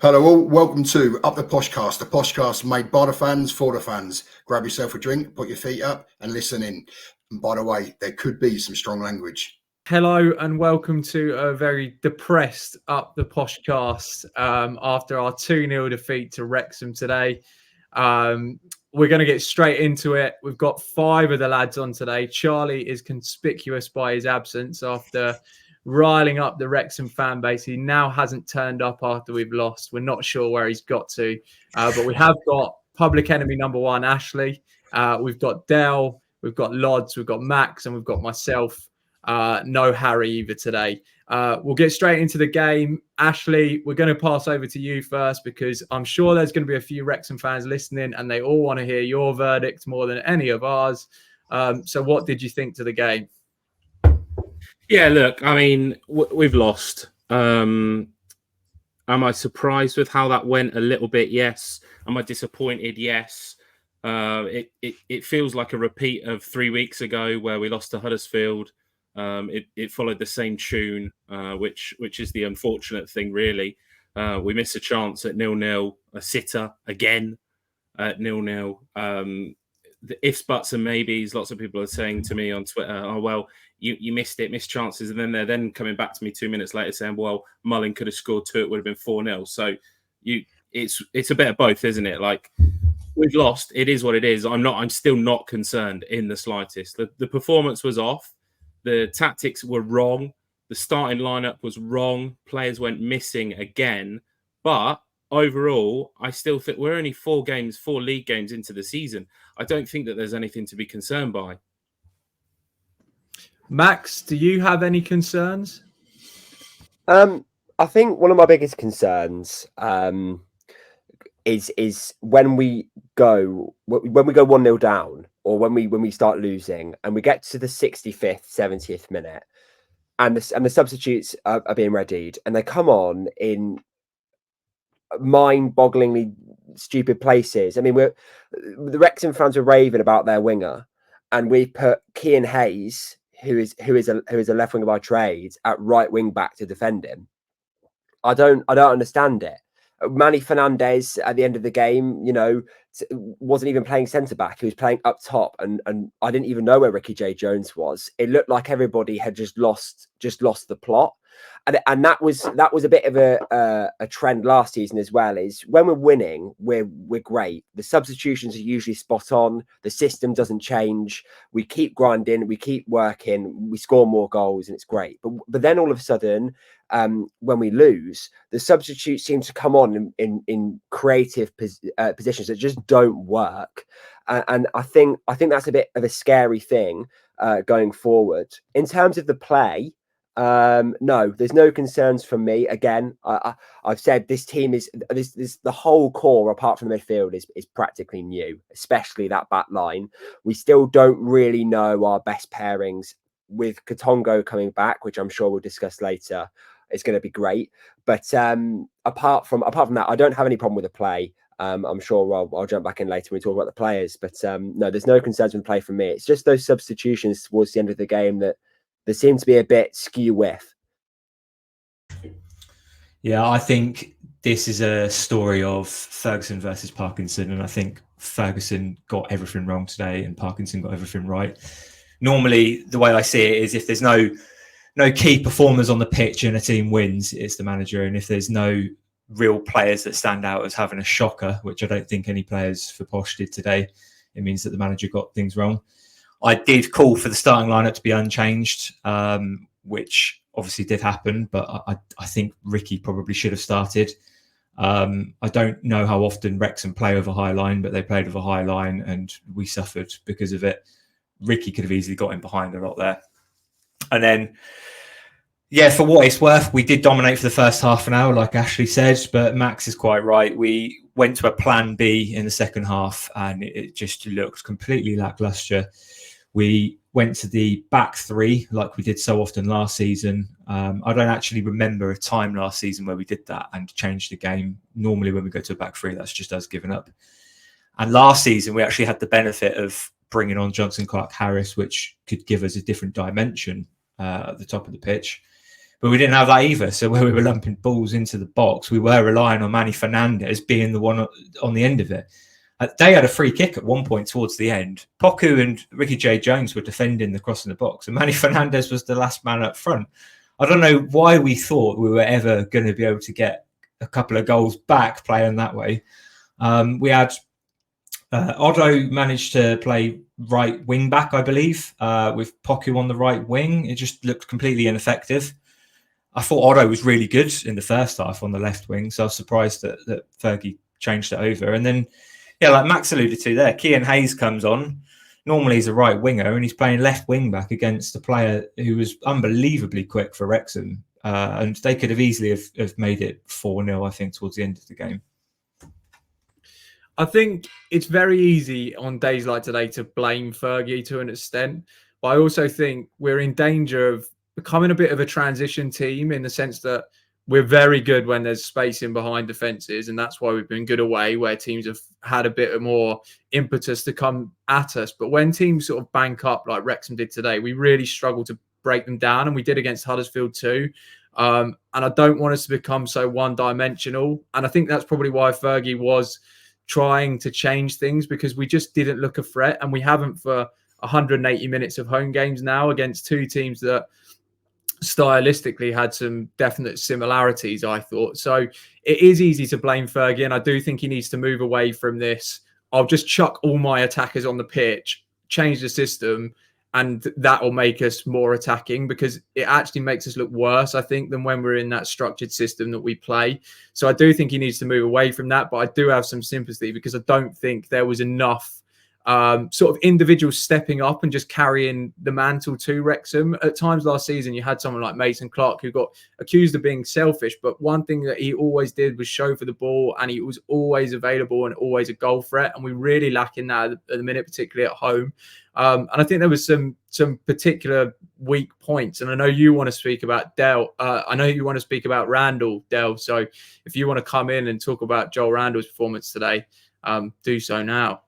Hello all, welcome to Up The Poshcast, the Poshcast made by the fans for the fans. Grab yourself a drink, put your feet up and listen in. And by the way, there could be some strong language. Hello and welcome to a very depressed Up The Poshcast after our 2-0 defeat to Wrexham today. We're going to get straight into it. We've got 5 of the lads on today. Charlie is conspicuous by his absence after riling up the Wrexham fan base. He now hasn't turned up after we've lost. We're not sure where he's got to, but we have got public enemy number 1, Ashley. We've got Dell, we've got Lodz, we've got Max, and we've got myself. No Harry either today. We'll get straight into the game. Ashley, we're going to pass over to you first because I'm sure there's going to be a few Wrexham fans listening and they all want to hear your verdict more than any of ours. So what did you think to the game? Yeah, look, I mean, we've lost. Am I surprised with how that went? A little bit, yes. Am I disappointed? Yes. It feels like a repeat of 3 weeks ago where we lost to Huddersfield. It followed the same tune, which is the unfortunate thing, really. We missed a chance at 0-0, a sitter again at 0-0. The ifs, buts, and maybes. Lots of people are saying to me on Twitter, "Oh well, you missed chances," and then they're then coming back to me 2 minutes later saying, "Well, Mullin could have scored 2; it would have been 4-0." So it's a bit of both, isn't it? Like we've lost. It is what it is. I'm still not concerned in the slightest. The performance was off. The tactics were wrong. The starting lineup was wrong. Players went missing again. But overall, I still think we're only 4 league games into the season. I don't think that there's anything to be concerned by. Max, do you have any concerns? I think one of my biggest concerns is when we go 1-0 down, or when we start losing and we get to the 65th, 70th minute, and the substitutes are being readied, and they come on in mind-bogglingly stupid places. I mean, the Wrexham fans are raving about their winger, and we put Kean Hayes, who is a left winger by trade, at right wing back to defend him. I don't understand it. Manny Fernandez at the end of the game, wasn't even playing centre back. He was playing up top, and I didn't even know where Ricky J. Jones was. It looked like everybody had just lost the plot, and that was a bit of a trend last season as well. Is when we're winning, we're great. The substitutions are usually spot on. The system doesn't change. We keep grinding, we keep working, we score more goals, and it's great. But then all of a sudden, when we lose, the substitutes seem to come on in creative positions that just don't work, and I think that's a bit of a scary thing going forward. In terms of the play, no, there's no concerns from me. Again, I've said this team is the whole core apart from the midfield is practically new, especially that back line. We still don't really know our best pairings. With Katongo coming back, which I'm sure we'll discuss later, it's going to be great. But apart from that, I don't have any problem with the play. I'm sure I'll jump back in later when we talk about the players. But no, there's no concerns with the play from me. It's just those substitutions towards the end of the game that there seem to be a bit skew with. Yeah, I think this is a story of Ferguson versus Parkinson, and I think Ferguson got everything wrong today and Parkinson got everything right. Normally, the way I see it is if there's no key performers on the pitch and a team wins, it's the manager. And if there's no real players that stand out as having a shocker, which I don't think any players for Posh did today, it means that the manager got things wrong. I did call for the starting lineup to be unchanged, which obviously did happen, but I think Ricky probably should have started. I don't know how often Wrexham play over high line, but they played over high line and we suffered because of it. Ricky could have easily got in behind a lot there. And then, yeah, for what it's worth, we did dominate for the first half an hour, like Ashley said, but Max is quite right. We went to a plan B in the second half and it just looked completely lacklustre. We went to the back 3 like we did so often last season. I don't actually remember a time last season where we did that and changed the game. Normally when we go to a back 3, that's just us giving up. And last season, we actually had the benefit of bringing on Johnson Clark Harris, which could give us a different dimension at the top of the pitch. But we didn't have that either. So where we were lumping balls into the box, we were relying on Manny Fernandez being the one on the end of it. They had a free kick at one point towards the end. Poku and Ricky J. Jones were defending the cross in the box, and Manny Fernandez was the last man up front. I don't know why we thought we were ever going to be able to get a couple of goals back playing that way. We had Otto managed to play right wing back, I believe, with Poku on the right wing. It just looked completely ineffective. I thought Otto was really good in the first half on the left wing, so I was surprised that Fergie changed it over. And then, yeah, like Max alluded to there, Cian Hayes comes on. Normally he's a right winger, and he's playing left wing back against a player who was unbelievably quick for Wrexham. And they could have easily have made it 4-0, I think, towards the end of the game. I think it's very easy on days like today to blame Fergie to an extent, but I also think we're in danger of becoming a bit of a transition team in the sense that we're very good when there's space in behind defences, and that's why we've been good away, where teams have had a bit more impetus to come at us. But when teams sort of bank up like Wrexham did today, we really struggle to break them down, and we did against Huddersfield too. And I don't want us to become so one-dimensional, and I think that's probably why Fergie was trying to change things, because we just didn't look a threat, and we haven't for 180 minutes of home games now against two teams that stylistically had some definite similarities, I thought. So it is easy to blame Fergie, and I do think he needs to move away from this. I'll just chuck all my attackers on the pitch, change the system, and that will make us more attacking, because it actually makes us look worse, I think, than when we're in that structured system that we play. So I do think he needs to move away from that, but I do have some sympathy, because I don't think there was enough sort of individuals stepping up and just carrying the mantle to Wrexham. At times last season, you had someone like Mason Clark who got accused of being selfish, but one thing that he always did was show for the ball, and he was always available and always a goal threat, and we really lack in that at the minute, particularly at home. And I think there was some particular weak points, and I know you want to speak about Dell. I know you want to speak about Randall, Dell. So if you want to come in and talk about Joel Randall's performance today, do so now.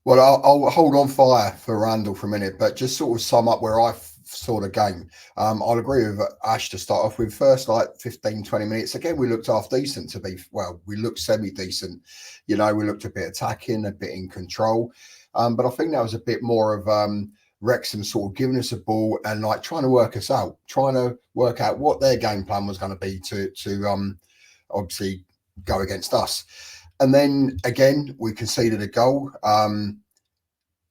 Well, I'll hold on fire for Randall for a minute, but just sort of sum up where I saw the game. I'll agree with Ash to start off with. First, like 15, 20 minutes, again, we looked half decent we looked semi-decent. You know, we looked a bit attacking, a bit in control. But I think that was a bit more of Wrexham sort of giving us a ball and like trying to work us out, trying to work out what their game plan was going to be to obviously go against us. And then again, we conceded a goal. And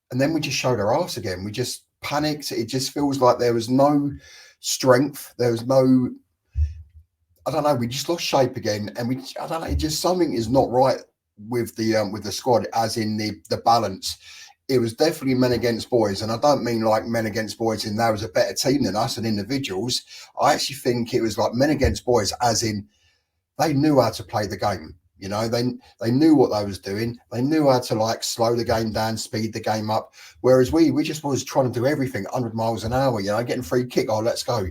then we just showed our arse again. We just panicked. It just feels like there was no strength. There was no, I don't know, we just lost shape again. And I don't know, just something is not right with the squad, as in the balance. It was definitely men against boys. And I don't mean like men against boys in there was a better team than us and individuals. I actually think it was like men against boys, as in they knew how to play the game. You know, they knew what they was doing. They knew how to like slow the game down, speed the game up. Whereas we just was trying to do everything 100 miles an hour, you know, getting free kick. Oh, let's go.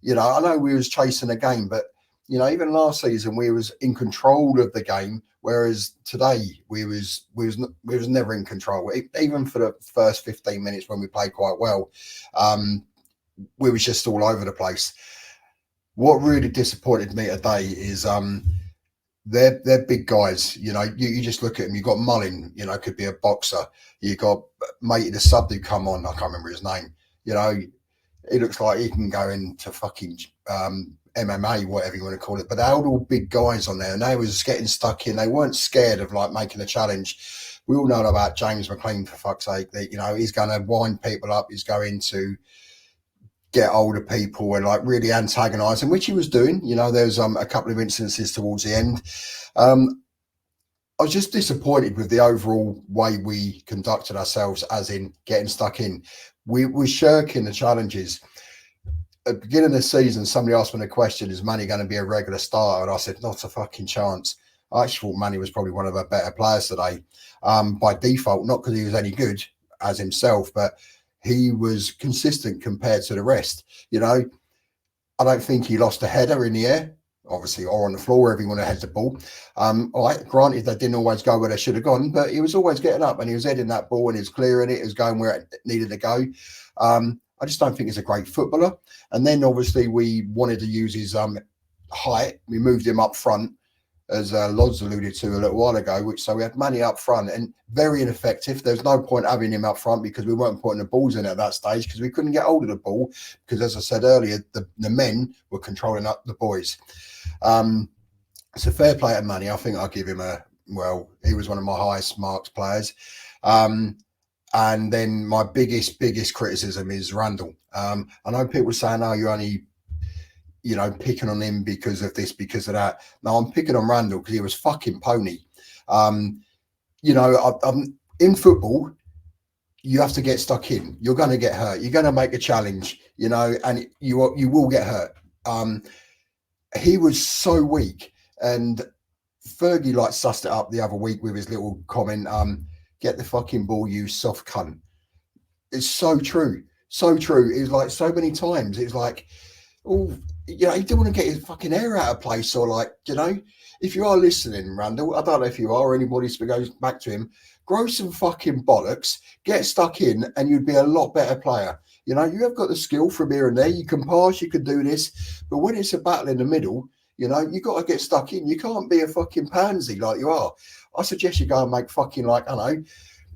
You know, I know we was chasing the game, but, you know, even last season we was in control of the game. Whereas today we was never in control. Even for the first 15 minutes when we played quite well, we was just all over the place. What really disappointed me today is, they're big guys, you know. You just look at them. You got Mullin, you know, could be a boxer. You got Matey the sub who come on. I can't remember his name. You know, he looks like he can go into fucking MMA, whatever you want to call it. But they had all big guys on there, and they was getting stuck in. They weren't scared of like making a challenge. We all know about James McLean, for fuck's sake. That, you know, he's going to wind people up. He's going to get older people and like really antagonize them, which he was doing. You know, there was a couple of instances towards the end. I was just disappointed with the overall way we conducted ourselves, as in getting stuck in. We were shirking the challenges. At the beginning of the season, somebody asked me the question, is Manny going to be a regular starter? And I said, not a fucking chance. I actually thought Manny was probably one of our better players today, by default, not because he was any good as himself, but he was consistent compared to the rest. You know, I don't think he lost a header in the air, obviously, or on the floor, wherever he wanted to head the ball. All right, granted, they didn't always go where they should have gone, but he was always getting up and he was heading that ball and he was clearing it. It was going where it needed to go. I just don't think he's a great footballer. And then obviously we wanted to use his height. We moved him up front, as Lodz alluded to a little while ago, so we had Manny up front and very ineffective. There's no point having him up front because we weren't putting the balls in at that stage because we couldn't get hold of the ball because, as I said earlier, the men were controlling up the boys. So fair play to Manny. I think I'll give him he was one of my highest marks players. And then my biggest criticism is Randall. I know people saying, "Oh, you only, picking on him because of this, because of that." No, I'm picking on Randall because he was fucking pony. I'm in football. You have to get stuck in. You're going to get hurt. You're going to make a challenge, and you will get hurt. He was so weak, and Fergie sussed it up the other week with his little comment. Get the fucking ball, you soft cunt. It's so true. So true. It was like so many times. It's like, he didn't want to get his fucking hair out of place, or if you are listening, Randall, I don't know if you are, or anybody who goes back to him, grow some fucking bollocks, get stuck in, and you'd be a lot better player. You have got the skill from here and there. You can pass, you can do this, but when it's a battle in the middle, you got to get stuck in. You can't be a fucking pansy like you are. I suggest you go and make fucking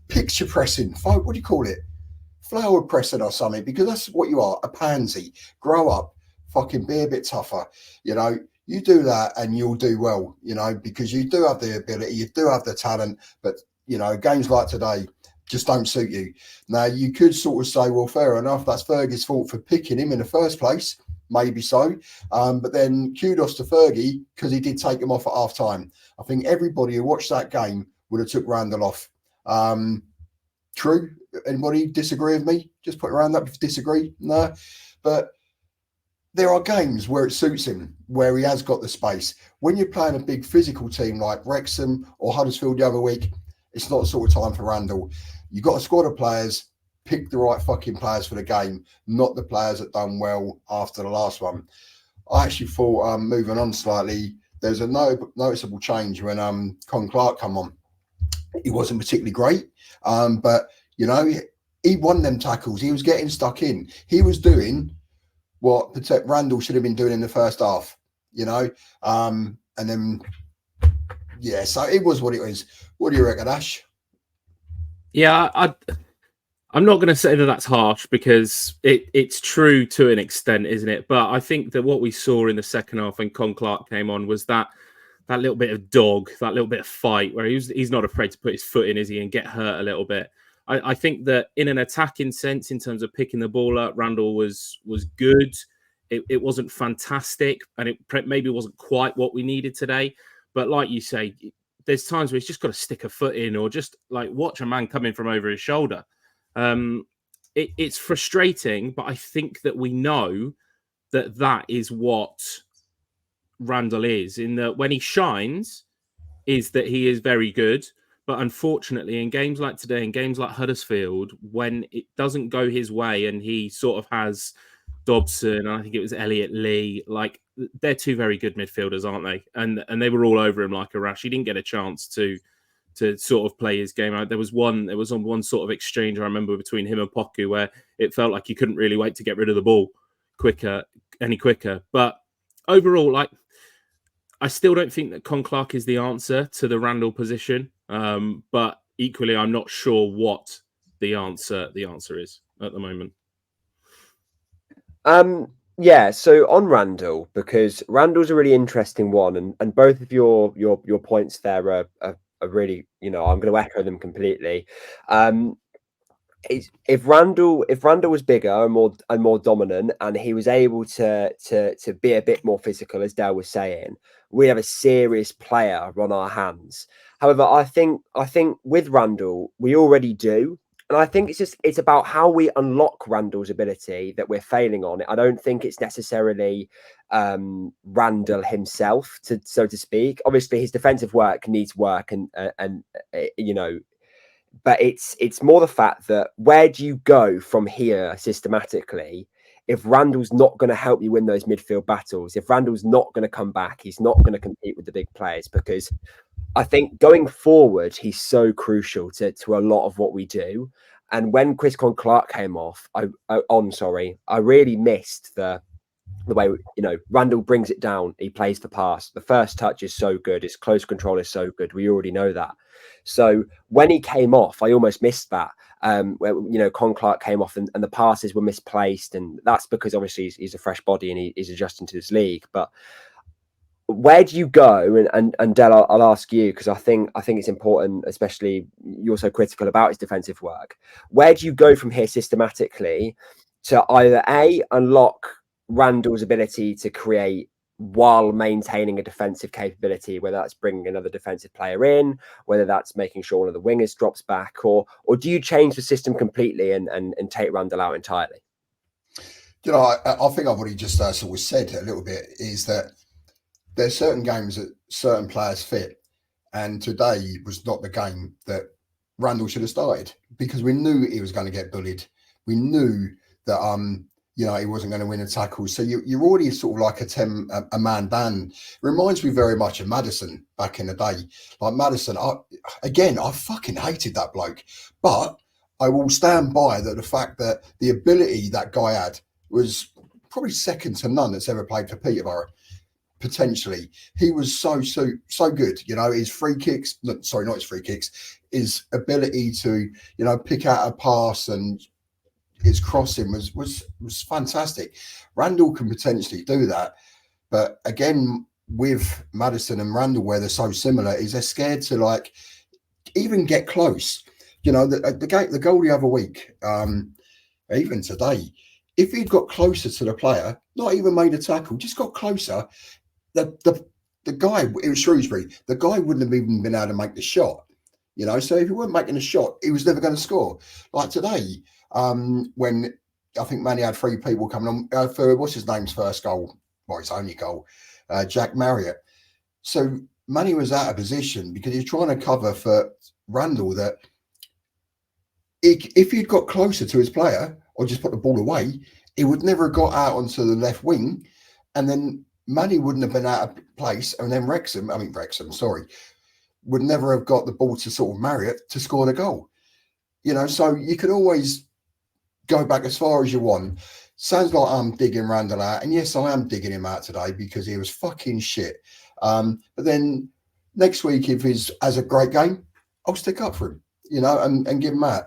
picture pressing. What do you call it? Flower pressing or something, because that's what you are, a pansy. Grow up, fucking be a bit tougher. You do that and you'll do well, because you do have the ability, you do have the talent, but, games like today just don't suit you. Now, you could sort of say, well, fair enough, that's Fergie's fault for picking him in the first place. Maybe so. But then kudos to Fergie because he did take him off at half time. I think everybody who watched that game would have took Randall off. True. Anybody disagree with me? Just put around that if you disagree. No. But there are games where it suits him, where he has got the space. When you're playing a big physical team like Wrexham or Huddersfield the other week, it's not the sort of time for Randall. You've got a squad of players. Pick the right fucking players for the game, not the players that done well after the last one. I actually thought, moving on slightly, there's a noticeable change when Con Clark come on. He wasn't particularly great, but he won them tackles. He was getting stuck in. He was doing what Randall should have been doing in the first half, and then so it was what it was. What do you reckon, Ash? Yeah, I'm not going to say that that's harsh because it's true to an extent, isn't it? But I think that what we saw in the second half when Con Clark came on was that little bit of dog, that little bit of fight where he's not afraid to put his foot in, is he, and get hurt a little bit. I think that in an attacking sense, in terms of picking the ball up, Randall was good. It wasn't fantastic, and it maybe wasn't quite what we needed today. But like you say, there's times where he's just got to stick a foot in or just watch a man coming from over his shoulder. It's frustrating, but I think that we know that is what Randall is, in that when he shines is that he is very good. But unfortunately, in games like today, in games like Huddersfield, when it doesn't go his way and he sort of has Dobson, and I think it was Elliot Lee, they're two very good midfielders, aren't they? And they were all over him like a rash. He didn't get a chance to sort of play his game out. There was on one sort of exchange I remember between him and Poku where it felt like he couldn't really wait to get rid of the ball any quicker. But overall, I still don't think that Con Clark is the answer to the Randall position. But equally, I'm not sure what the answer is at the moment. So on Randall, because Randall's a really interesting one, and both of your points there are really, I'm going to echo them completely. If Randall was bigger and more dominant, and he was able to be a bit more physical, as Dale was saying, we have a serious player on our hands. However, I think with Randall we already do, and I think it's about how we unlock Randall's ability that we're failing on. I don't think it's necessarily Randall himself, so to speak. Obviously, his defensive work needs work, and but it's more the fact that where do you go from here systematically if Randall's not going to help you win those midfield battles? If Randall's not going to come back, he's not going to compete with the big players, because I think going forward, he's so crucial to a lot of what we do. And when Chris Clark came off, I really missed the way, you know, Randall brings it down. He plays the pass. The first touch is so good. His close control is so good. We already know that. So when he came off, I almost missed that. Where, you know, Clark came off and the passes were misplaced. And that's because obviously he's a fresh body and he's adjusting to this league. But where do you go? And Del, I'll ask you, because I think it's important, especially you're so critical about his defensive work. Where do you go from here systematically to either A, unlock Randall's ability to create while maintaining a defensive capability, whether that's bringing another defensive player in, whether that's making sure one of the wingers drops back, or do you change the system completely and take Randall out entirely? You know, I think I've already just sort of said a little bit, is that there's certain games that certain players fit, and today was not the game that Randall should have started, because we knew he was going to get bullied. We knew that you know, he wasn't going to win a tackle. So you're already sort of like a man down. It reminds me very much of Maddison back in the day. Like Maddison, I fucking hated that bloke, but I will stand by that the fact that the ability that guy had was probably second to none that's ever played for Peterborough. Potentially, he was so good. You know, his free kicks, sorry, not his free kicks, his ability to, you know, pick out a pass and his crossing was fantastic. Randall can potentially do that, but again, with Maddison and Randall, where they're so similar, is they're scared to like even get close. You know, the goal the other week, even today, if he'd got closer to the player, not even made a tackle, just got closer, the guy, it was Shrewsbury, the guy wouldn't have even been able to make the shot. You know, so if he weren't making a shot, he was never going to score. Like today, when I think Manny had 3 people coming on for what's his name's first goal, well, his only goal, Jack Marriott. So Manny was out of position because he was trying to cover for Randall, that if he'd got closer to his player or just put the ball away, he would never have got out onto the left wing, and then Manny wouldn't have been out of place, and then Wrexham, would never have got the ball to sort of Marriott to score the goal. You know, so you can always go back as far as you want. Sounds like I'm digging Randall out, and yes, I am digging him out today because he was fucking shit. But then next week, if he has a great game, I'll stick up for him, you know, and give him out.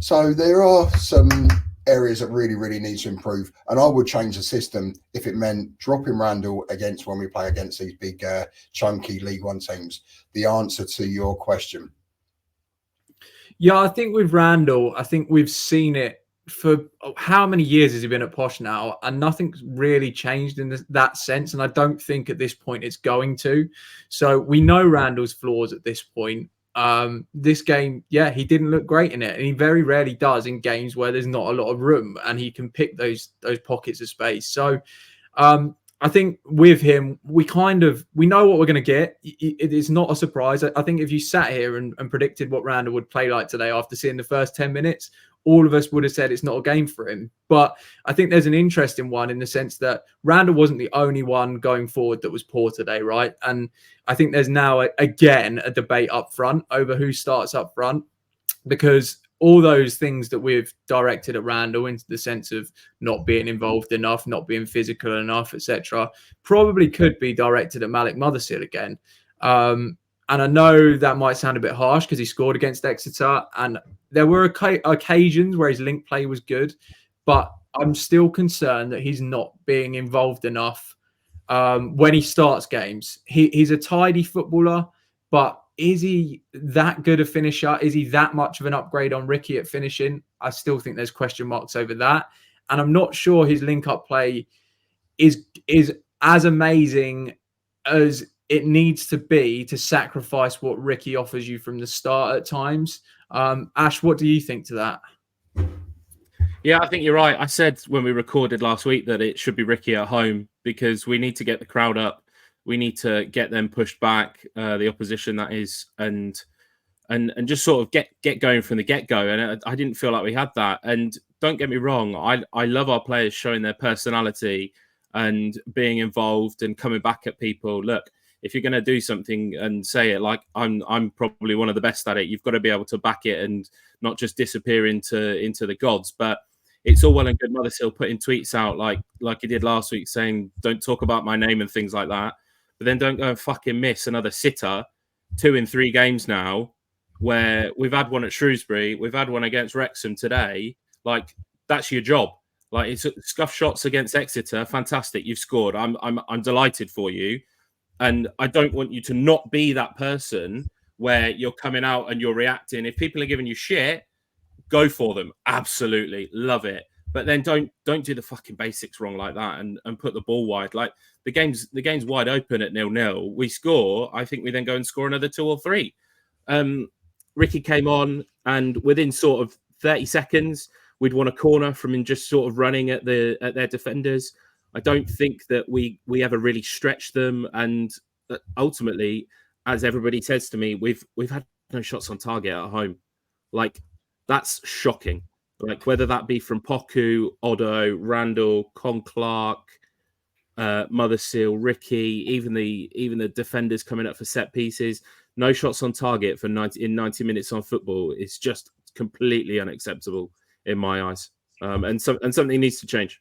So there are some areas that really need to improve, and I would change the system if it meant dropping Randall against when we play against these big chunky League One teams. The answer to your question. Yeah, I think with Randall, I think we've seen it for how many years has he been at Posh now, and nothing's really changed in that sense, and I don't think at this point it's going to. So we know Randall's flaws at this point. This game, yeah, he didn't look great in it, and he very rarely does in games where there's not a lot of room and he can pick those pockets of space. So I think with him, we know what we're going to get. It is not a surprise. I think if you sat here and predicted what Randall would play like today after seeing the first 10 minutes, all of us would have said it's not a game for him. But I think there's an interesting one in the sense that Randall wasn't the only one going forward that was poor today, right? And I think there's now, again, a debate up front over who starts up front, because all those things that we've directed at Randall into the sense of not being involved enough, not being physical enough, etc., probably could be directed at Malik Mothersill again. And I know that might sound a bit harsh because he scored against Exeter, and there were occasions where his link play was good, but I'm still concerned that he's not being involved enough when he starts games. He's a tidy footballer, but is he that good a finisher? Is he that much of an upgrade on Ricky at finishing? I still think there's question marks over that. And I'm not sure his link-up play is as amazing as it needs to be to sacrifice what Ricky offers you from the start at times. Ash, what do you think to that? Yeah, I think you're right. I said when we recorded last week that it should be Ricky at home because we need to get the crowd up. We need to get them pushed back, the opposition that is, and just sort of get going from the get-go. And I didn't feel like we had that. And don't get me wrong, I love our players showing their personality and being involved and coming back at people. Look, if you're going to do something and say it like I'm probably one of the best at it, you've got to be able to back it and not just disappear into the gods. But it's all well and good Mothersill putting tweets out like he did last week saying don't talk about my name and things like that, but then don't go and fucking miss another sitter 2 in 3 games now, where we've had one at Shrewsbury, we've had one against Wrexham today. Like, that's your job. Like, it's scuff shots against Exeter, fantastic, you've scored. I'm delighted for you, and I don't want you to not be that person where you're coming out and you're reacting. If people are giving you shit, go for them. Absolutely love it. But then don't do the fucking basics wrong like that and put the ball wide. Like, the game's wide open at 0-0. We score. I think we then go and score another 2 or 3. Ricky came on, and within sort of 30 seconds, we'd won a corner from him just sort of running at their defenders. I don't think that we ever really stretched them, and ultimately, as everybody says to me, we've had no shots on target at home. Like, that's shocking. Like, whether that be from Poku, Oddo, Randall, Con Clark, Mothersill, Ricky, even the defenders coming up for set pieces. No shots on target for 90 minutes on football is just completely unacceptable in my eyes. And something needs to change.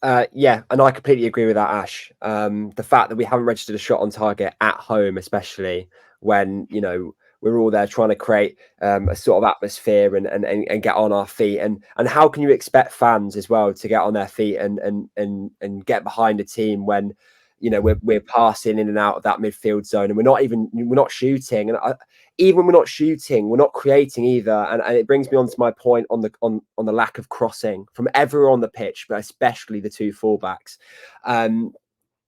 Yeah, and I completely agree with that, Ash. The fact that we haven't registered a shot on target at home, especially when, you know, we're all there trying to create a sort of atmosphere and get on our feet. And how can you expect fans as well to get on their feet and get behind a team when, you know, we're passing in and out of that midfield zone and we're not shooting. And even when we're not shooting, we're not creating either. And it brings me on to my point on the lack of crossing from everywhere on the pitch, but especially the 2 fullbacks.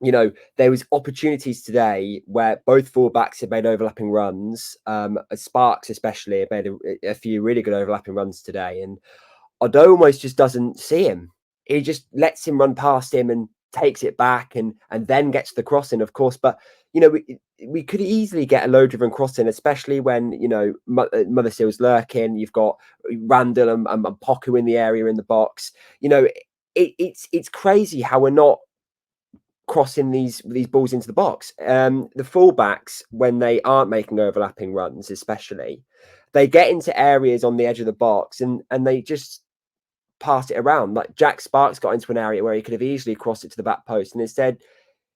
You know, there was opportunities today where both fullbacks had made overlapping runs. Sparks especially had made a few really good overlapping runs today. And Oddo almost just doesn't see him. He just lets him run past him and takes it back and then gets the crossing, of course. But, you know, we could easily get a low-driven crossing, especially when, you know, Mothersill's lurking. You've got Randall and Poku in the area in the box. You know, it's crazy how we're not crossing these balls into the box. The fullbacks, when they aren't making overlapping runs, especially, they get into areas on the edge of the box and they just pass it around. Like Jack Sparks got into an area where he could have easily crossed it to the back post, and instead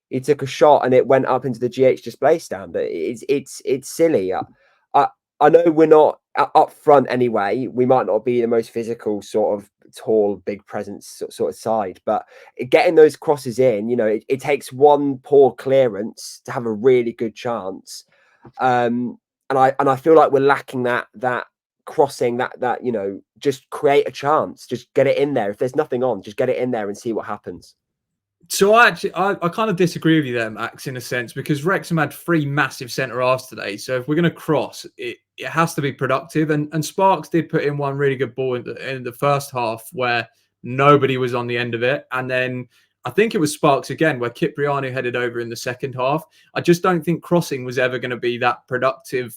he took a shot and it went up into the GH display stand. It's silly. I know we're not up front anyway. We might not be the most physical sort of tall, big presence sort of side, but getting those crosses in, you know, it takes one poor clearance to have a really good chance. And I feel like we're lacking that crossing, that you know, just create a chance, just get it in there. If there's nothing on, just get it in there and see what happens. So I kind of disagree with you there, Max, in a sense, because Wrexham had 3 massive centre halves today. So if we're going to cross, it has to be productive. And Sparks did put in one really good ball in the first half where nobody was on the end of it. And then I think it was Sparks again where Cipriano headed over in the second half. I just don't think crossing was ever going to be that productive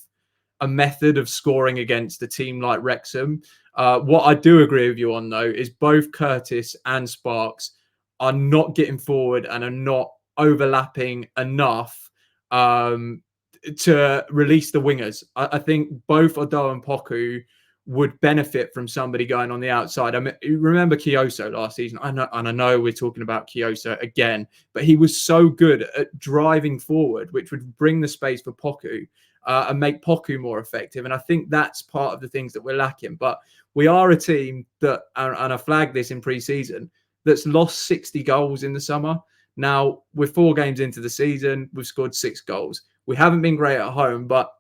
a method of scoring against a team like Wrexham. What I do agree with you on, though, is both Curtis and Sparks are not getting forward and are not overlapping enough to release the wingers. I think both Oddo and Poku would benefit from somebody going on the outside. I mean, you remember Kioso last season? I know we're talking about Kioso again, but he was so good at driving forward, which would bring the space for Poku and make Poku more effective. And I think that's part of the things that we're lacking. But we are a team that, and I flagged this in pre-season, that's lost 60 goals in the summer. Now, we're 4 games into the season. We've scored 6 goals. We haven't been great at home, but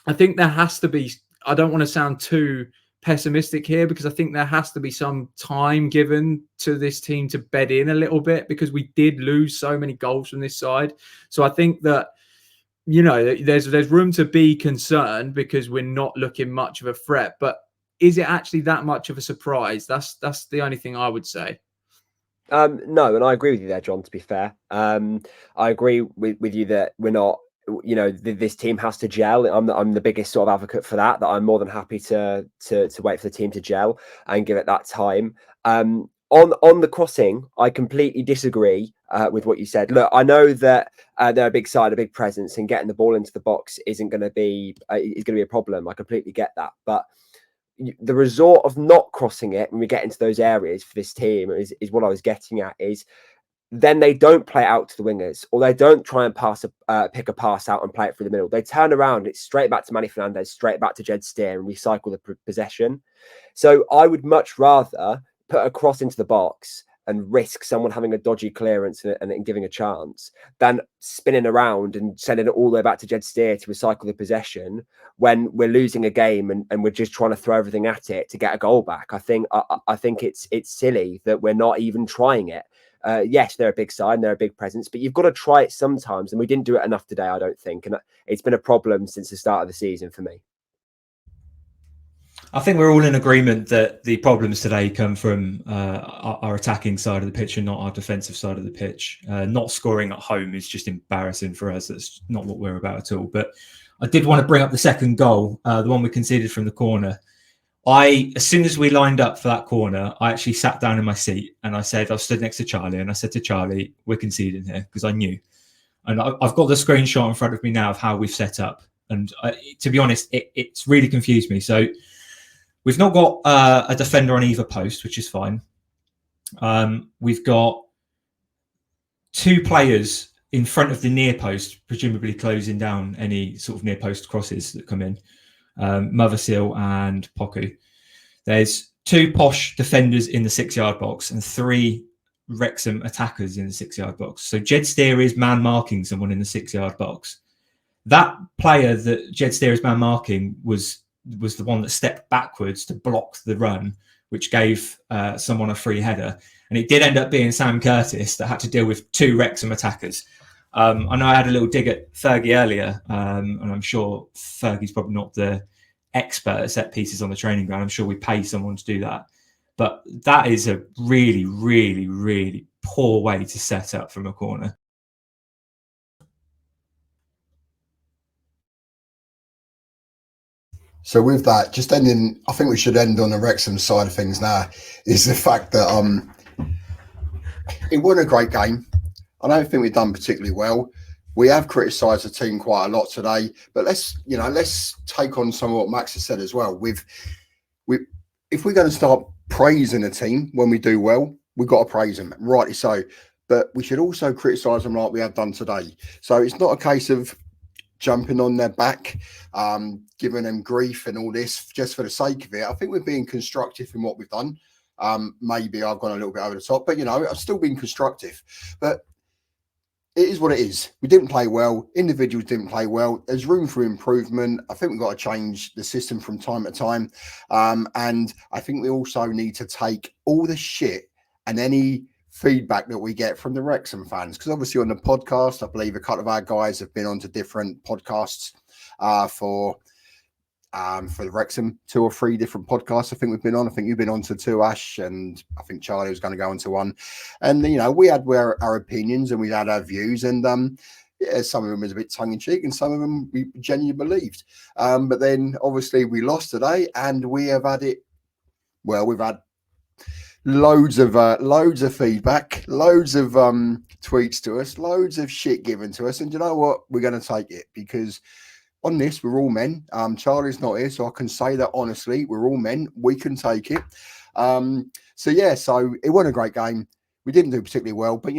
I think there has to be, I don't want to sound too pessimistic here, because I think there has to be some time given to this team to bed in a little bit, because we did lose so many goals from this side. So I think that, you know, there's room to be concerned because we're not looking much of a threat. But is it actually that much of a surprise? That's the only thing I would say. No, and I agree with you there, John, to be fair. I agree with you that we're not, you know, this team has to gel. I'm the biggest sort of advocate for that I'm more than happy to wait for the team to gel and give it that time. on the crossing, I completely disagree with what you said. Look, I know that they're a big side, a big presence, and getting the ball into the box isn't going to be a problem. I completely get that, but the resort of not crossing it when we get into those areas for this team is what I was getting at. Is then they don't play it out to the wingers, or they don't try and pick a pass out and play it through the middle. They turn around, it's straight back to Manny Fernandez, straight back to Jed Steer, and recycle the possession. So I would much rather put a cross into the box and risk someone having a dodgy clearance and giving a chance than spinning around and sending it all the way back to Jed Steer to recycle the possession when we're losing a game and we're just trying to throw everything at it to get a goal back. I think it's silly that we're not even trying it. Yes, they're a big side and they're a big presence, but you've got to try it sometimes. And we didn't do it enough today, I don't think. And it's been a problem since the start of the season for me. I think we're all in agreement that the problems today come from our attacking side of the pitch and not our defensive side of the pitch. Not scoring at home is just embarrassing for us. That's not what we're about at all. But I did want to bring up the second goal, the one we conceded from the corner. As soon as we lined up for that corner, I actually sat down in my seat and I stood next to Charlie and I said to Charlie, we're conceding here, because I knew. And I've got the screenshot in front of me now of how we've set up. And to be honest, it's really confused me. So we've not got a defender on either post, which is fine. We've got two players in front of the near post, presumably closing down any sort of near post crosses that come in. Motherseal and Poku. There's two Posh defenders in the 6-yard box and 3 Wrexham attackers in the 6-yard box. So Jed Steer is man marking someone in the 6-yard box. That player that Jed Steer is man marking was the one that stepped backwards to block the run, which gave someone a free header. And it did end up being Sam Curtis that had to deal with 2 Wrexham attackers. I know I had a little dig at Fergie earlier, and I'm sure Fergie's probably not the expert at set pieces on the training ground. I'm sure we pay someone to do that. But that is a really, really, really poor way to set up from a corner. So with that, just ending, I think we should end on the Wrexham side of things now, is the fact that it wasn't a great game. I don't think we've done particularly well. We have criticised the team quite a lot today, but let's take on some of what Max has said as well. If we're going to start praising a team when we do well, we've got to praise them, rightly so. But we should also criticise them like we have done today. So it's not a case of jumping on their back, giving them grief and all this just for the sake of it. I think we're being constructive in what we've done. Maybe I've gone a little bit over the top, but I've still been constructive. But it is what it is. We didn't play well. Individuals didn't play well. There's room for improvement. I think we've got to change the system from time to time. And I think we also need to take all the shit and any feedback that we get from the Wrexham fans. Because obviously on the podcast, I believe a couple of our guys have been on to different podcasts for the Wrexham, 2 or 3 different podcasts I think we've been on. I think you've been on to 2, Ash, and I think Charlie was going to go on to 1. And, we had our opinions and we had our views, and some of them was a bit tongue-in-cheek and some of them we genuinely believed. But then, obviously, we lost today and we have had it, well, we've had loads of feedback, loads of tweets to us, loads of shit given to us. And you know what? We're going to take it because on this, we're all men. Charlie's not here, so I can say that honestly. We're all men. We can take it. So it wasn't a great game. We didn't do particularly well, but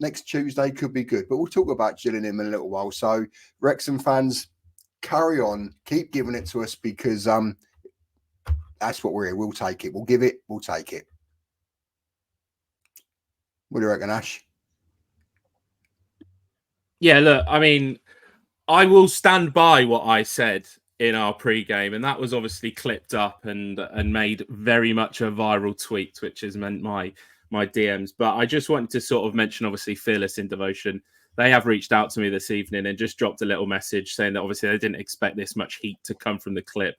next Tuesday could be good. But we'll talk about Gillingham in a little while. So Wrexham fans, carry on, keep giving it to us because that's what we're here. We'll take it. We'll give it. We'll take it. What do you reckon, Ash? Yeah, look, I mean, I will stand by what I said in our pre-game, and that was obviously clipped up and made very much a viral tweet, which has meant my DMs. But I just wanted to sort of mention, obviously, Fearless in Devotion. They have reached out to me this evening and just dropped a little message saying that obviously they didn't expect this much heat to come from the clip.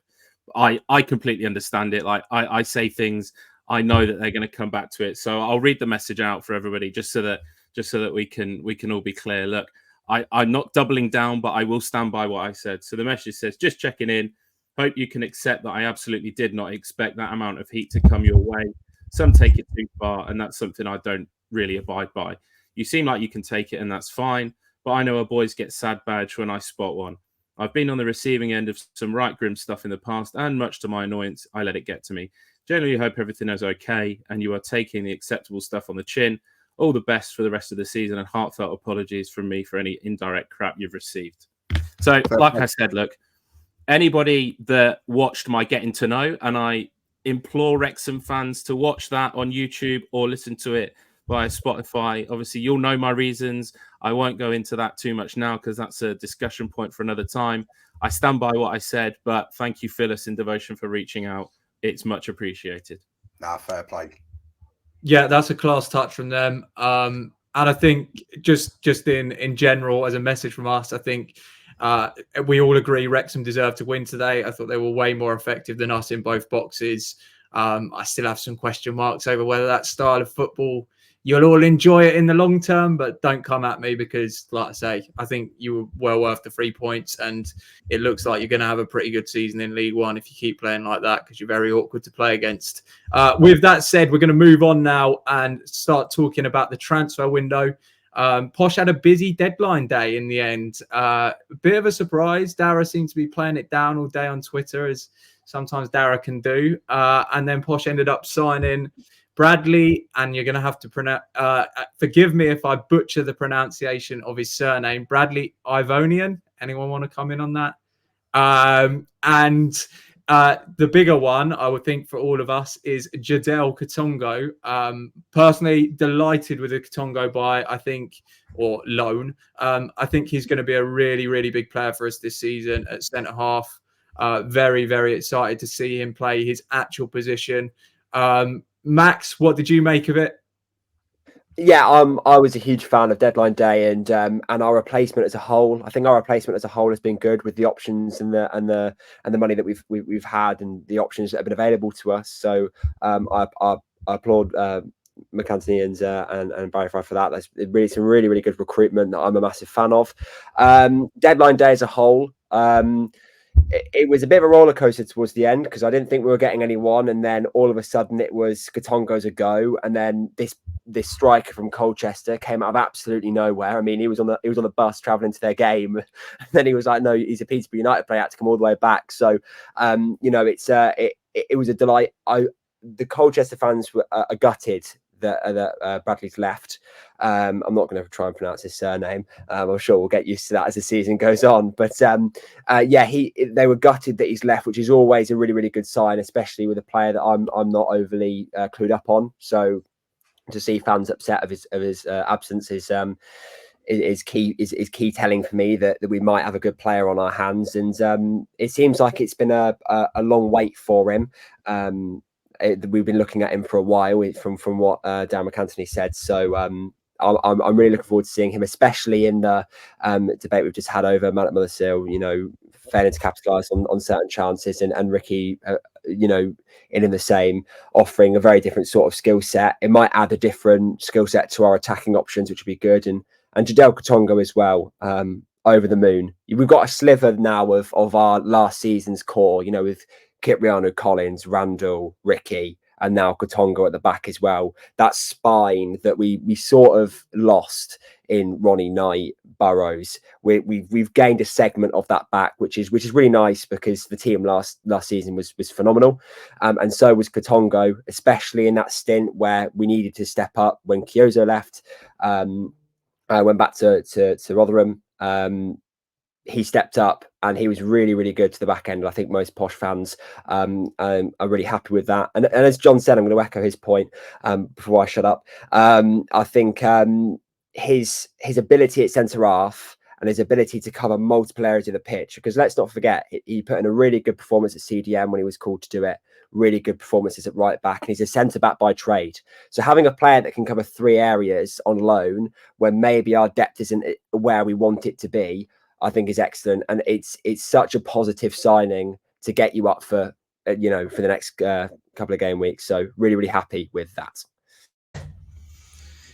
I completely understand it. Like I say things, I know that they're going to come back to it. So I'll read the message out for everybody just so that we can all be clear. Look, I'm not doubling down, but I will stand by what I said. So the message says, just checking in. Hope you can accept that I absolutely did not expect that amount of heat to come your way. Some take it too far, and that's something I don't really abide by. You seem like you can take it, and that's fine. But I know our boys get sad badge when I spot one. I've been on the receiving end of some right grim stuff in the past, and much to my annoyance, I let it get to me. Generally, hope everything is okay, and you are taking the acceptable stuff on the chin. All the best for the rest of the season, and heartfelt apologies from me for any indirect crap you've received. So, like I said, look, anybody that watched my getting to know, and I implore Wrexham fans to watch that on YouTube or listen to it via Spotify. Obviously, you'll know my reasons. I won't go into that too much now because that's a discussion point for another time. I stand by what I said, but thank you, Phyllis and Devotion, for reaching out. It's much appreciated. Nah, fair play. Yeah, that's a class touch from them. And I think just in general, as a message from us, I think we all agree Wrexham deserved to win today. I thought they were way more effective than us in both boxes. I still have some question marks over whether that style of football, you'll all enjoy it in the long term, but don't come at me because, like I say, I think you were well worth the 3 points, and it looks like you're going to have a pretty good season in League One if you keep playing like that because you're very awkward to play against. With that said, we're going to move on now and start talking about the transfer window. Posh had a busy deadline day in the end. A bit of a surprise. Dara seemed to be playing it down all day on Twitter, as sometimes Dara can do. And then Posh ended up signing Bradley, and you're going to have to forgive me if I butcher the pronunciation of his surname, Bradley Ivonian. Anyone want to come in on that? The bigger one, I would think, for all of us is Jadel Katongo. Personally, delighted with the Katongo buy, I think, or loan. I think he's going to be a really, really big player for us this season at centre half. Very, very excited to see him play his actual position. Max, what did you make of it? Yeah, I was a huge fan of deadline day and our replacement as a whole. I think our replacement as a whole has been good with the options and the money that we've had and the options that have been available to us. So I applaud McAntony and Barry Fry for that. That's really some really good recruitment that I'm a massive fan of. Deadline day as a whole. It was a bit of a roller coaster towards the end because I didn't think we were getting anyone, and then all of a sudden it was Katongo's a go, and then this striker from Colchester came out of absolutely nowhere. I mean, he was on the bus traveling to their game, and then he was like, "No, he's a Peterborough United player." Had to come all the way back. So, it was a delight. The Colchester fans are gutted that Bradley's left. I'm not going to try and pronounce his surname. I'm sure we'll get used to that as the season goes on. But they were gutted that he's left, which is always a really, really good sign, especially with a player that I'm not overly clued up on. So to see fans upset of his absence is key telling for me that we might have a good player on our hands. And it seems like it's been a long wait for him. We've been looking at him for a while from what Dan McAntony said. So I'm really looking forward to seeing him, especially in the debate we've just had over Matt Mothersill, failing to capitalise on certain chances, and Ricky, in the same, offering a very different sort of skill set. It might add a different skill set to our attacking options, which would be good. And Jadel Katongo as well, over the moon. We've got a sliver now of our last season's core, with Kipriano, Collins, Randall, Ricky, and now Katongo at the back as well. That spine that we sort of lost in Ronnie Knight, Burrows. We've gained a segment of that back, which is really nice because the team last season was phenomenal, and so was Katongo, especially in that stint where we needed to step up when Kyozo left. Went back to Rotherham. He stepped up and he was really, really good to the back end. I think most Posh fans are really happy with that. And as John said, I'm going to echo his point before I shut up. I think his ability at centre half and his ability to cover multiple areas of the pitch, because let's not forget, he put in a really good performance at CDM when he was called to do it. Really good performances at right back, and he's a centre back by trade. So having a player that can cover 3 areas on loan when maybe our depth isn't where we want it to be, I think is excellent, and it's such a positive signing to get you up for for the next couple of game weeks. So really happy with that.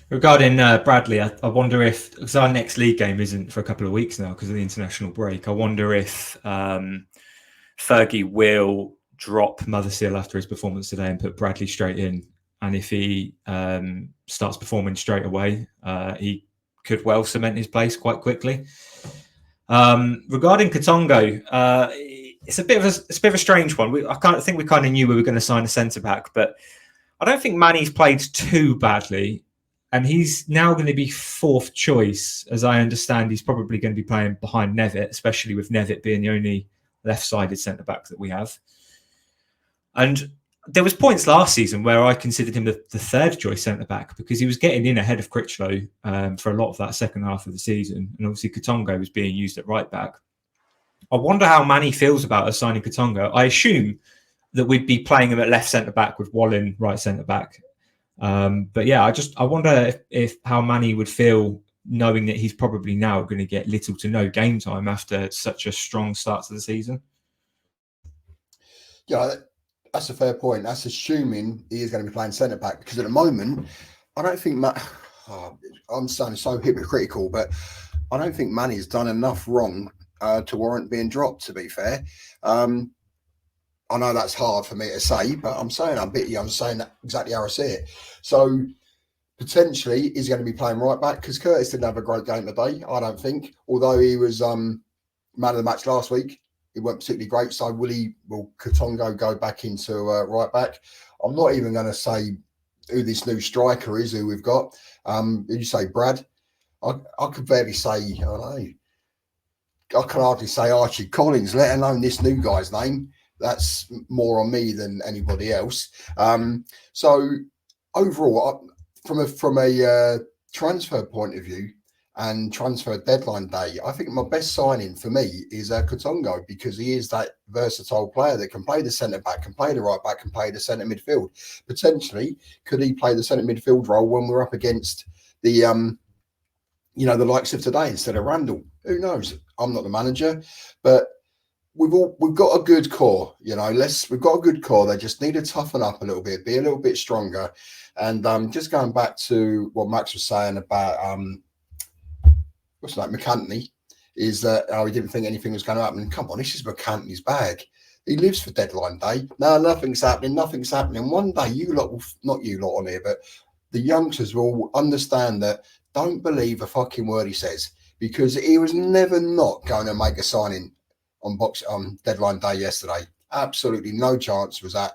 Regarding Bradley, I wonder if, because our next league game isn't for a couple of weeks now because of the international break, I wonder if Fergie will drop Mothersill after his performance today and put Bradley straight in and if he starts performing straight away, he could well cement his place quite quickly. Regarding Katongo, it's a bit of a strange one. I think we kind of knew we were going to sign a centre back, but I don't think Manny's played too badly, and he's now going to be fourth choice. As I understand, he's probably going to be playing behind Nevitt, especially with Nevitt being the only left-sided centre back that we have. And there was points last season where I considered him the third choice centre back because he was getting in ahead of Critchlow for a lot of that second half of the season, and obviously Katongo was being used at right back. I wonder how Manny feels about us signing Katongo. I assume that we'd be playing him at left centre back with Wallen right centre back. But yeah, I wonder if how Manny would feel knowing that he's probably now going to get little to no game time after such a strong start to the season. Yeah, that's a fair point. That's assuming he is going to be playing centre back, because at the moment, I don't think I'm sounding so hypocritical, but I don't think Manny's done enough wrong to warrant being dropped, to be fair. I know that's hard for me to say, but I'm saying that exactly how I see it. So potentially he's going to be playing right back, because Curtis didn't have a great game today, I don't think. Although he was man of the match last week, it wasn't particularly great. So will Katongo go back into right back? I'm not even going to say who this new striker is who we've got. Did you say Brad? I could barely say, I don't know. I can hardly say Archie Collins, let alone this new guy's name. That's more on me than anybody else. So overall, from a transfer point of view and transfer deadline day, I think my best signing for me is Katongo, because he is that versatile player that can play the centre back, can play the right back, can play the centre midfield. Potentially, could he play the centre midfield role when we're up against the the likes of today instead of Randall? Who knows? I'm not the manager, but we've got a good core, we've got a good core. They just need to toughen up a little bit, be a little bit stronger. And just going back to what Max was saying about McCanty, is that he didn't think anything was going to happen. Come on, this is McCanty's bag. He lives for deadline day. No, nothing's happening. One day you lot will, not you lot on here, but the youngsters will understand that. Don't believe a fucking word he says, because he was never not going to make a signing on deadline day yesterday. Absolutely no chance was that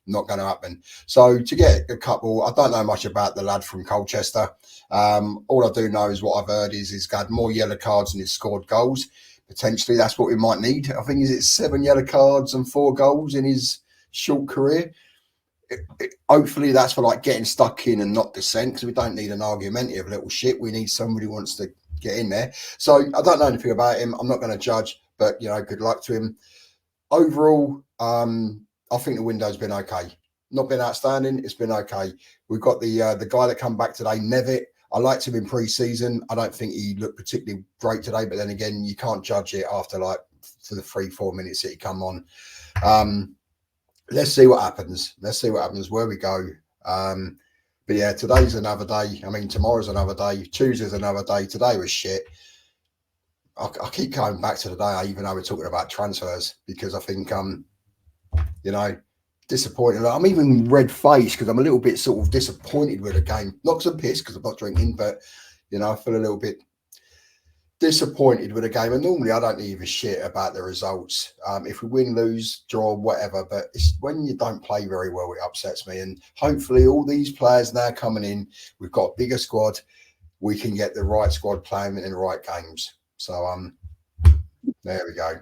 not going to happen. So to get a couple, I don't know much about the lad from Colchester. All I do know is what I've heard is he's got more yellow cards than he's scored goals. Potentially that's what we might need. I think it's 7 yellow cards and 4 goals in his short career. Hopefully that's for getting stuck in and not dissent, because we don't need an argumentative little shit. We need somebody who wants to get in there. So I don't know anything about him. I'm not going to judge, but good luck to him. Overall, I think the window's been okay. Not been outstanding. It's been okay. We've got the guy that come back today, Nevitt. I liked him in pre-season. I don't think he looked particularly great today, but then again, you can't judge it after for the 3-4 minutes that he come on. Let's see what happens. Where we go. But yeah, today's another day. I mean, tomorrow's another day. Tuesday's another day. Today was shit. I keep going back to the day, even though we're talking about transfers, because I think, disappointed. I'm even red-faced because I'm a little bit sort of disappointed with the game. Not because I'm pissed, because I'm not drinking, but, I feel a little bit disappointed with the game. And normally I don't give a shit about the results. If we win, lose, draw, whatever, but it's when you don't play very well, it upsets me. And hopefully all these players now coming in, we've got a bigger squad, we can get the right squad playing in the right games. So there we go.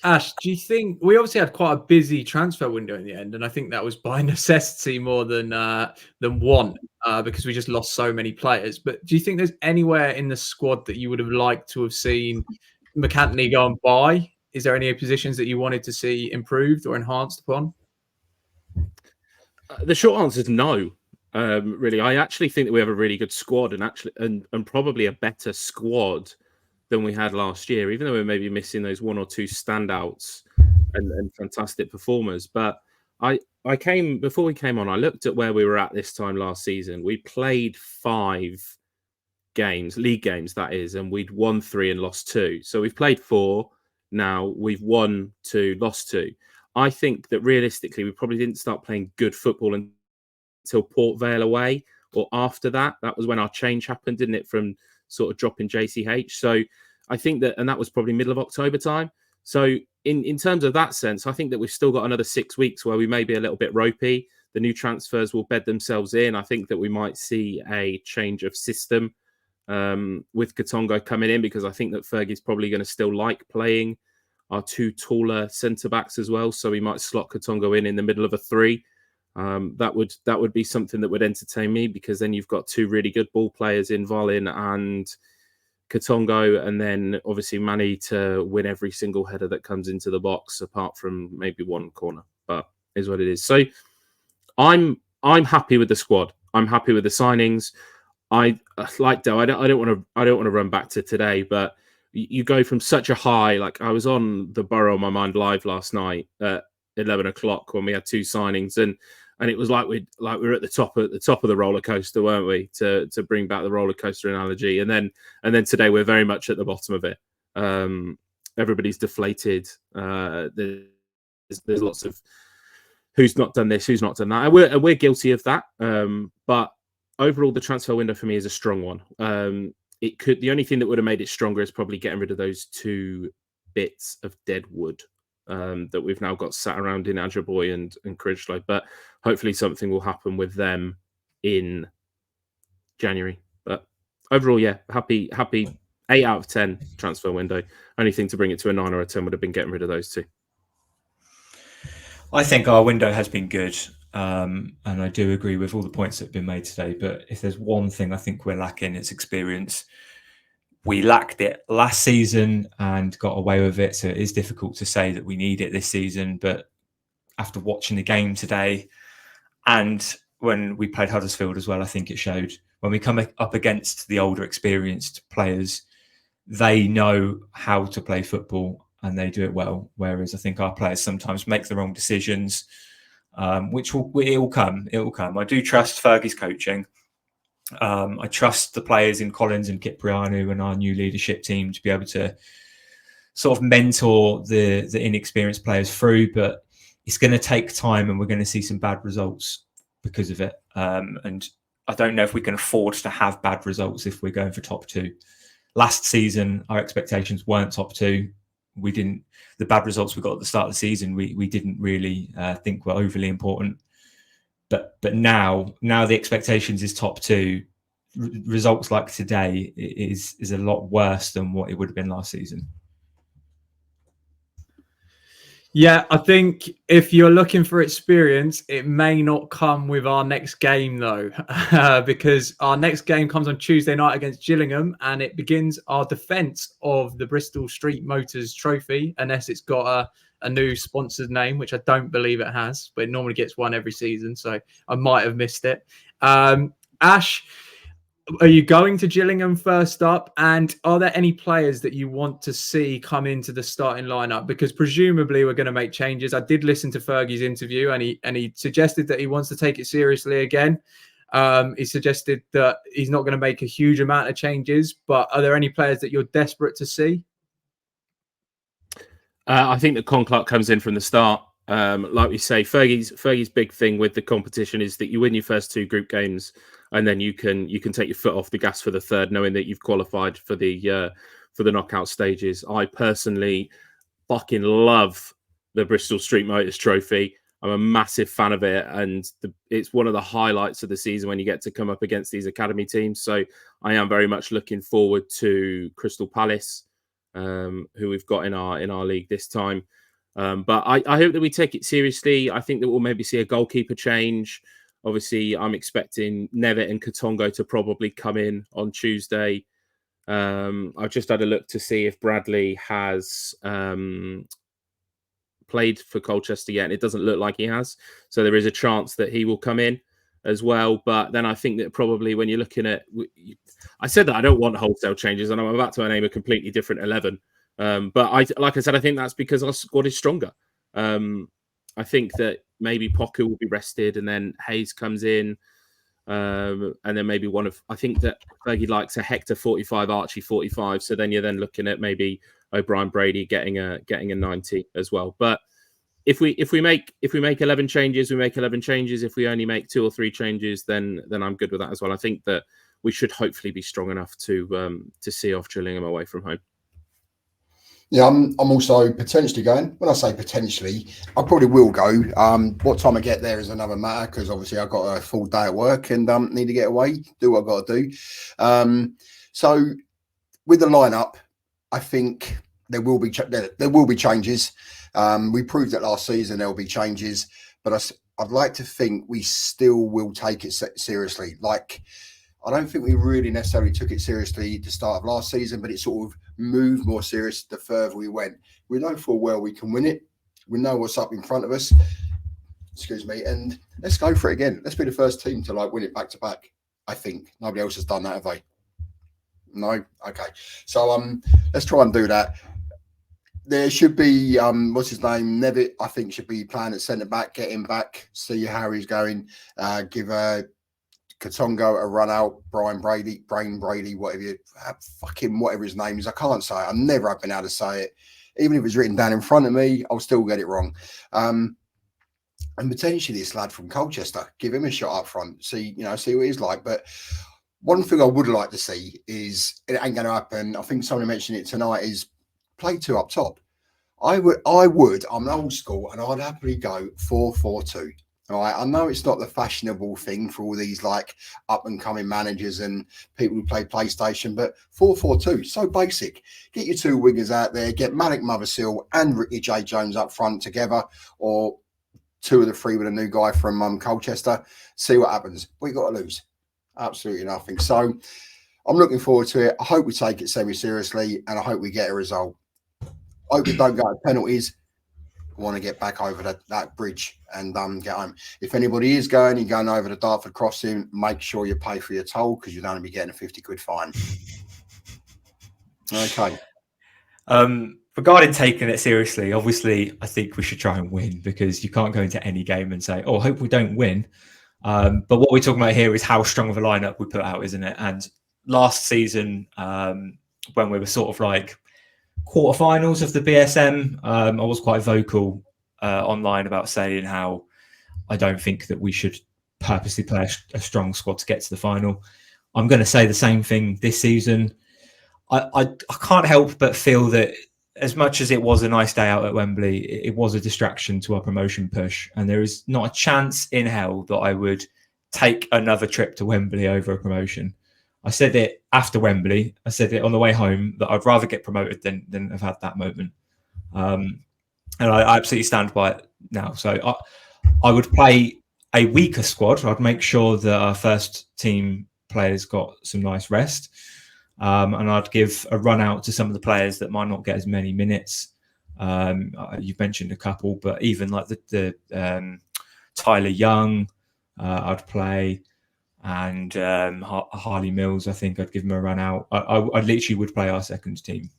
Ash, do you think we obviously had quite a busy transfer window in the end, and I think that was by necessity more than want, because we just lost so many players. But do you think there's anywhere in the squad that you would have liked to have seen McCanty go and buy? Is there any positions that you wanted to see improved or enhanced upon? The short answer is no. Really, I actually think that we have a really good squad, and probably a better squad than we had last year, even though we're maybe missing those 1 or 2 standouts and fantastic performers. But before we came on, I looked at where we were at this time last season. We played 5 games, league games, that is, and we'd won 3 and lost 2. So we've played 4 now. We've won 2, lost 2. I think that realistically, we probably didn't start playing good football till Port Vale away, or after that. That was when our change happened, didn't it? From sort of dropping JCH. So I think that, and that was probably middle of October time. So in terms of that sense, I think that we've still got another 6 weeks where we may be a little bit ropey. The new transfers will bed themselves in. I think that we might see a change of system with Katongo coming in, because I think that Fergie's probably going to still like playing our two taller centre-backs as well. So we might slot Katongo in the middle of a three. That would be something that would entertain me, because then you've got two really good ball players in Volin and Katongo, and then obviously Manny to win every single header that comes into the box, apart from maybe one corner. But is what it is. So I'm happy with the squad. I'm happy with the signings. I like Dale. I don't want to run back to today, but you go from such a high. Like, I was on the Borough on My Mind live last night at 11 o'clock when we had two signings, and it was like we were at the top of the roller coaster, weren't we? To bring back the roller coaster analogy, and then today we're very much at the bottom of it. Everybody's deflated. There's lots of who's not done this, who's not done that, and we're guilty of that. But overall, the transfer window for me is a strong one. The only thing that would have made it stronger is probably getting rid of those two bits of dead wood that we've now got sat around in Ajaboy and Cridgelow. But hopefully something will happen with them in January. But overall, yeah, happy 8 out of 10 transfer window. Only thing to bring it to a 9 or a 10 would have been getting rid of those two. I think our window has been good. And I do agree with all the points that have been made today. But if there's one thing I think we're lacking, it's experience. We lacked it last season and got away with it. So it is difficult to say that we need it this season. But after watching the game today, and when we played Huddersfield as well, I think it showed. When we come up against the older, experienced players, they know how to play football and they do it well. Whereas I think our players sometimes make the wrong decisions. Which will come. It will come. I do trust Fergie's coaching. I trust the players in Collins and Kiprianu and our new leadership team to be able to sort of mentor the inexperienced players through. But it's going to take time, and we're going to see some bad results because of it. And I don't know if we can afford to have bad results if we're going for top two. Last season, our expectations weren't top two. We didn't. The bad results we got at the start of the season, we didn't really think were overly important. But now the expectations is top two. Results like today is a lot worse than what it would have been last season. Yeah, I think if you're looking for experience, it may not come with our next game, though, because our next game comes on Tuesday night against Gillingham, and it begins our defence of the Bristol Street Motors Trophy, unless it's got a new sponsored name, which I don't believe it has, but it normally gets one every season, so I might have missed it. Ash, are you going to Gillingham first up? And are there any players that you want to see come into the starting lineup? Because presumably we're going to make changes. I did listen to Fergie's interview, and he suggested that he wants to take it seriously again. He suggested that he's not going to make a huge amount of changes. But are there any players that you're desperate to see? I think that Con Clark comes in from the start. Like we say, Fergie's big thing with the competition is that you win your first two group games, and then you can take your foot off the gas for the third, knowing that you've qualified for the knockout stages. I personally fucking love the Bristol Street Motors Trophy. I'm a massive fan of it, and it's one of the highlights of the season when you get to come up against these academy teams. So I am very much looking forward to Crystal Palace, who we've got in our league this time. But I hope that we take it seriously. I think that we'll maybe see a goalkeeper change. Obviously, I'm expecting Nevitt and Katongo to probably come in on Tuesday. I've just had a look to see if Bradley has played for Colchester yet, and it doesn't look like he has. So there is a chance that he will come in as well. But then I think that probably when you're looking at... I said that I don't want wholesale changes, and I'm about to name a completely different 11. But like I said, I think that's because our squad is stronger. I think that maybe Poku will be rested, and then Hayes comes in, and then maybe I think that Fergie likes a Hector 45, Archie 45. So then you're then looking at maybe O'Brien Brady getting a 90 as well. But if we make 11 changes, we make 11 changes. If we only make 2 or 3 changes, then I'm good with that as well. I think that we should hopefully be strong enough to see off Gillingham away from home. Yeah, I'm also potentially going. When I say potentially, I probably will go. What time I get there is another matter, because obviously I've got a full day at work and need to get away, do what I've got to do. So with the lineup, I think there will be changes. We proved it last season. There will be changes, but I'd like to think we still will take it seriously. Like, I don't think we really necessarily took it seriously at the start of last season, but it sort of moved more serious the further we went. We know full well we can win it. We know what's up in front of us. Excuse me. And let's go for it again. Let's be the first team to win it back to back. I think nobody else has done that, have they? No? Okay. So let's try and do that. There should be what's his name? Nevitt, I think, should be playing at centre back, get him back, see how he's going, give Katongo a run out, Brain Brady, whatever his name is. I can't say it. I've never been able to say it. Even if it's written down in front of me, I'll still get it wrong. And potentially this lad from Colchester, give him a shot up front, see what he's like. But one thing I would like to see is, it ain't going to happen, I think somebody mentioned it tonight, is play 2 up top. I'm old school, and I'd happily go 4-4-2. All right, I know it's not the fashionable thing for all these up and coming managers and people who play PlayStation, but 4-4-2, so basic. Get your 2 wingers out there, get Malik Mothersill and Ricky J. Jones up front together, or 2 of the 3 with a new guy from Colchester. See what happens. We got to lose absolutely nothing. So I'm looking forward to it. I hope we take it semi-seriously, and I hope we get a result. I hope we don't go to penalties. I want to get back over that bridge and get home. If anybody is going, you're going over the Dartford crossing, make sure you pay for your toll, because you'd only be getting a 50 quid fine. Okay. Regarding taking it seriously, obviously, I think we should try and win, because you can't go into any game and say, I hope we don't win. But what we're talking about here is how strong of a lineup we put out, isn't it? And last season, when we were sort of quarterfinals of the BSM, I was quite vocal online about saying how I don't think that we should purposely play a strong squad to get to the final. I'm going to say the same thing this season. I can't help but feel that, as much as it was a nice day out at Wembley, it was a distraction to our promotion push, and there is not a chance in hell that I would take another trip to Wembley over a promotion. I said it after Wembley. I said it on the way home, that I'd rather get promoted than have had that moment. And I absolutely stand by it now. So I would play a weaker squad. I'd make sure that our first team players got some nice rest. And I'd give a run out to some of the players that might not get as many minutes. You've mentioned a couple, but even the Tyler Young, I'd play. And Harley Mills, I think I'd give him a run out. I literally would play our second team.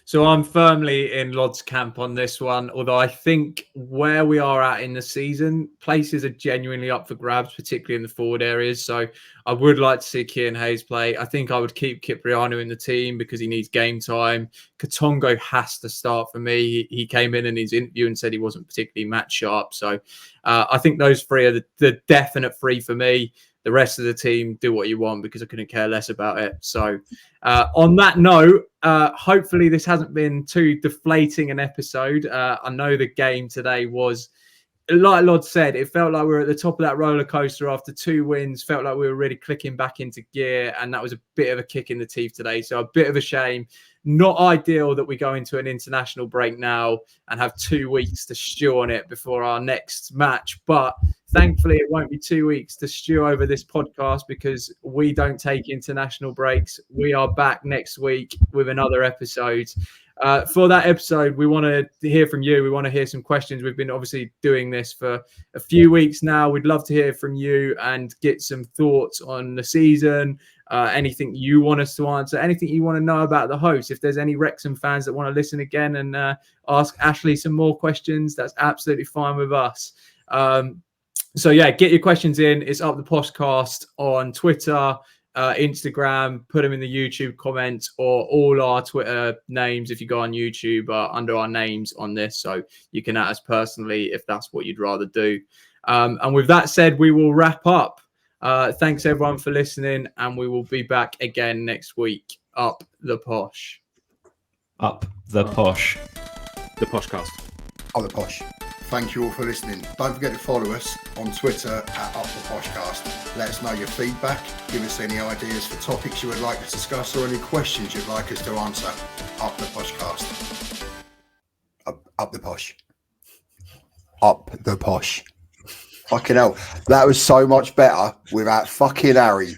So I'm firmly in Lodz camp on this one, although I think where we are at in the season, places are genuinely up for grabs, particularly in the forward areas. So I would like to see Cian Hayes play. I think I would keep Cipriano in the team because he needs game time. Katongo has to start for me. He came in his interview and said he wasn't particularly match sharp. So I think those 3 are the definite 3 for me. The rest of the team, do what you want, because I couldn't care less about it. So on that note, hopefully this hasn't been too deflating an episode. I know the game today was, like Lod said, it felt like we were at the top of that roller coaster after 2 wins, felt like we were really clicking back into gear, and that was a bit of a kick in the teeth today. So a bit of a shame. Not ideal that we go into an international break now and have 2 weeks to stew on it before our next match. But thankfully, it won't be 2 weeks to stew over this podcast, because we don't take international breaks. We are back next week with another episode. For that episode, we want to hear from you. We want to hear some questions. We've been obviously doing this for a few weeks now. We'd love to hear from you and get some thoughts on the season, anything you want us to answer, anything you want to know about the host. If there's any Wrexham fans that want to listen again and ask Ashley some more questions, that's absolutely fine with us. So yeah, get your questions in. It's Up The Poshcast on Twitter, Instagram, put them in the YouTube comments, or all our Twitter names, if you go on YouTube, are under our names on this. So you can add us personally if that's what you'd rather do. And with that said, we will wrap up. Thanks everyone for listening, and we will be back again next week. Up the Posh. Up the Posh. The Poshcast. Up the Posh. Thank you all for listening. Don't forget to follow us on Twitter at Up The Poshcast. Let us know your feedback. Give us any ideas for topics you would like to discuss or any questions you'd like us to answer. Up The Poshcast. Up the Posh. Up the Posh. Fucking hell. That was so much better without fucking Harry.